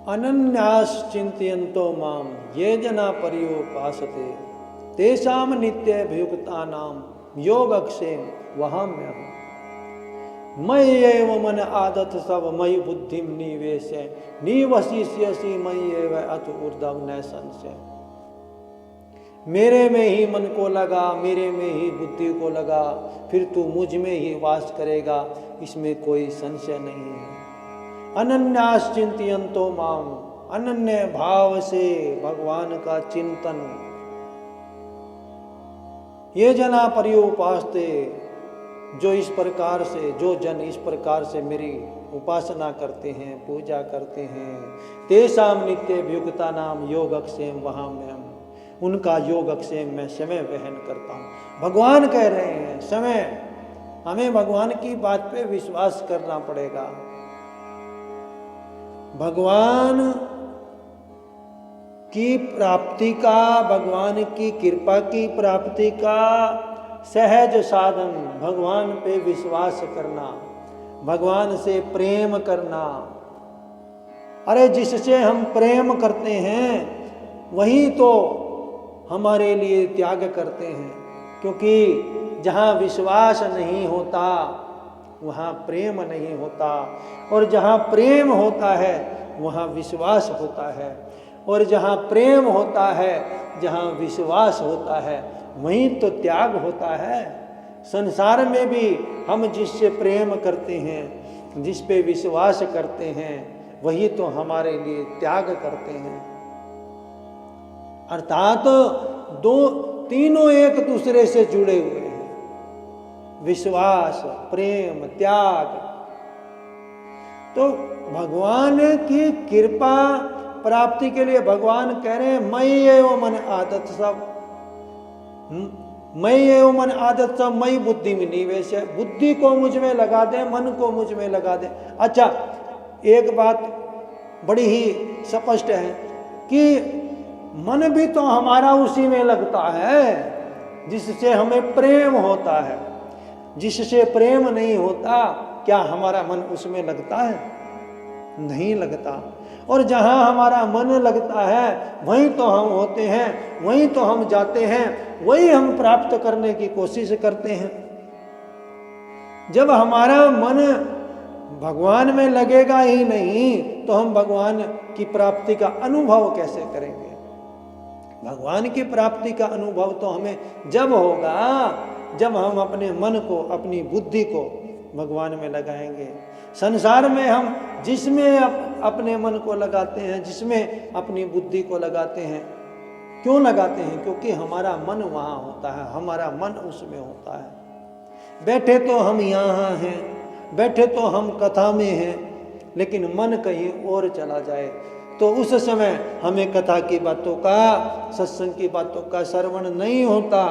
अनन्यास चिंतयन्तो माम ये जना पर्युपासते तेषाम नित्यभियुक्तानाम योगक्षेम वहाम्यहम्। मयि एव मन आदत सब मयि बुद्धिम निवेश निवशिष्यसि मयि एव अत ऊर्ध्व न संशय। मेरे में ही मन को लगा, मेरे में ही बुद्धि को लगा, फिर तू मुझ में ही वास करेगा, इसमें कोई संशय नहीं है। अनन्यास चिंतयन्तो माम, अनन्य भाव से भगवान का चिंतन। ये जना पर्युपासते, जो इस प्रकार से, जो जन इस प्रकार से मेरी उपासना करते हैं, पूजा करते हैं, तेषाम नित्यभियुक्ता नाम योगक्षेम वहाम्यहम्। उनका योगक्षेम मैं समय वहन करता हूँ। भगवान कह रहे हैं समय, हमें भगवान की बात पे विश्वास करना पड़ेगा। भगवान की प्राप्ति का, भगवान की कृपा की प्राप्ति का सहज साधन भगवान पे विश्वास करना, भगवान से प्रेम करना। अरे जिससे हम प्रेम करते हैं वही तो हमारे लिए त्याग करते हैं, क्योंकि जहाँ विश्वास नहीं होता वहाँ प्रेम नहीं होता, और जहाँ प्रेम होता है वहाँ विश्वास होता है, और जहाँ प्रेम होता है, जहाँ विश्वास होता है, वहीं तो त्याग होता है। संसार में भी हम जिससे प्रेम करते हैं, जिस पे विश्वास करते हैं, वही तो हमारे लिए त्याग करते हैं। अर्थात तीनों एक दूसरे से जुड़े हुए हैं, विश्वास, प्रेम, त्याग। तो भगवान की कृपा प्राप्ति के लिए भगवान कह रहे हैं मयि एव मन आदत सब, मयि एव मन आदत सब मयि बुद्धि में निवेश है। बुद्धि को मुझ में लगा दे, मन को मुझ में लगा दे। अच्छा, एक बात बड़ी ही स्पष्ट है कि मन भी तो हमारा उसी में लगता है जिससे हमें प्रेम होता है। जिससे प्रेम नहीं होता, क्या हमारा मन उसमें लगता है? नहीं लगता। और जहाँ हमारा मन लगता है वहीं तो हम होते हैं, वहीं तो हम जाते हैं, वही हम प्राप्त करने की कोशिश करते हैं। जब हमारा मन भगवान में लगेगा ही नहीं तो हम भगवान की प्राप्ति का अनुभव कैसे करेंगे? भगवान की प्राप्ति का अनुभव तो हमें जब होगा जब हम अपने मन को, अपनी बुद्धि को भगवान में लगाएंगे। संसार में हम जिसमें अपने मन को लगाते हैं, जिसमें अपनी बुद्धि को लगाते हैं, क्यों लगाते हैं? क्योंकि हमारा मन वहाँ होता है, हमारा मन उसमें होता है। बैठे तो हम यहाँ हैं, बैठे तो हम कथा में हैं, लेकिन मन कहीं और चला जाए तो उस समय हमें कथा की बातों का, सत्संग की बातों का श्रवण नहीं होता,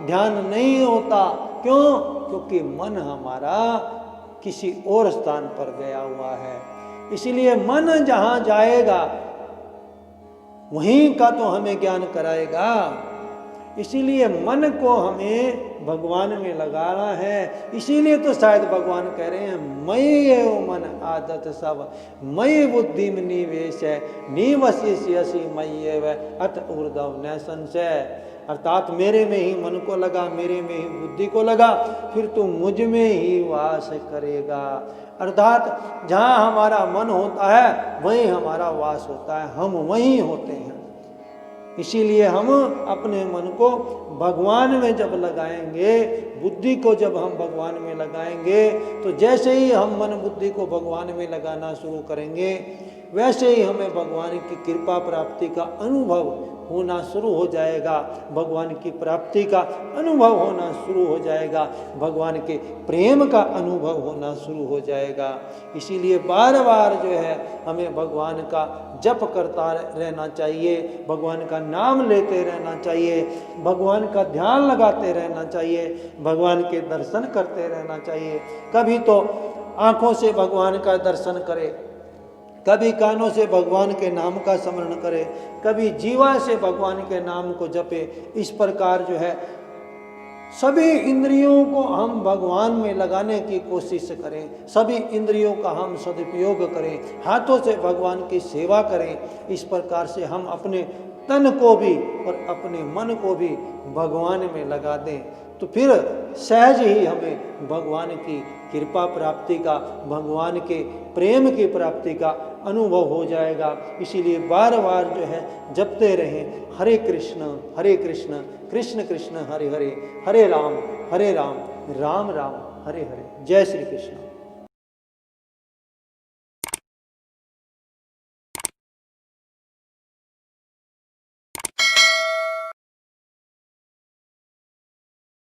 ध्यान नहीं होता। क्यों? क्योंकि मन हमारा किसी और स्थान पर गया हुआ है। इसीलिए मन जहाँ जाएगा वहीं का तो हमें ज्ञान कराएगा। इसीलिए मन को हमें भगवान में लगाना है। इसीलिए तो शायद भगवान कह रहे हैं मयि एव मन आदत सब मयि बुद्धि में निवेश है निवशिष्यसि मयि एव अत ऊर्ध्व न संशय। अर्थात मेरे में ही मन को लगा, मेरे में ही बुद्धि को लगा, फिर तू मुझ में ही वास करेगा। अर्थात जहाँ हमारा मन होता है वहीं हमारा वास होता है, हम वहीं होते हैं। इसीलिए हम अपने मन को भगवान में जब लगाएंगे, बुद्धि को जब हम भगवान में लगाएंगे, तो जैसे ही हम मन बुद्धि को भगवान में लगाना शुरू करेंगे, वैसे ही हमें भगवान की कृपा प्राप्ति का अनुभव होना शुरू हो जाएगा, भगवान की प्राप्ति का अनुभव होना शुरू हो जाएगा, भगवान के प्रेम का अनुभव होना शुरू हो जाएगा। इसीलिए बार बार जो है हमें भगवान का जप करता रहना चाहिए, भगवान का नाम लेते रहना चाहिए, भगवान का ध्यान लगाते रहना चाहिए, भगवान के दर्शन करते रहना चाहिए। कभी तो आँखों से भगवान का दर्शन करे, कभी कानों से भगवान के नाम का स्मरण करे, कभी जीवा से भगवान के नाम को जपे। इस प्रकार जो है सभी इंद्रियों को हम भगवान में लगाने की कोशिश करें, सभी इंद्रियों का हम सदुपयोग करें, हाथों से भगवान की सेवा करें। इस प्रकार से हम अपने तन को भी और अपने मन को भी भगवान में लगा दें, तो फिर सहज ही हमें भगवान की कृपा प्राप्ति का, भगवान के प्रेम की प्राप्ति का अनुभव हो जाएगा। इसीलिए बार बार जो है जपते रहें, हरे कृष्ण कृष्ण कृष्ण हरे हरे, हरे राम राम राम हरे हरे। जय श्री कृष्ण।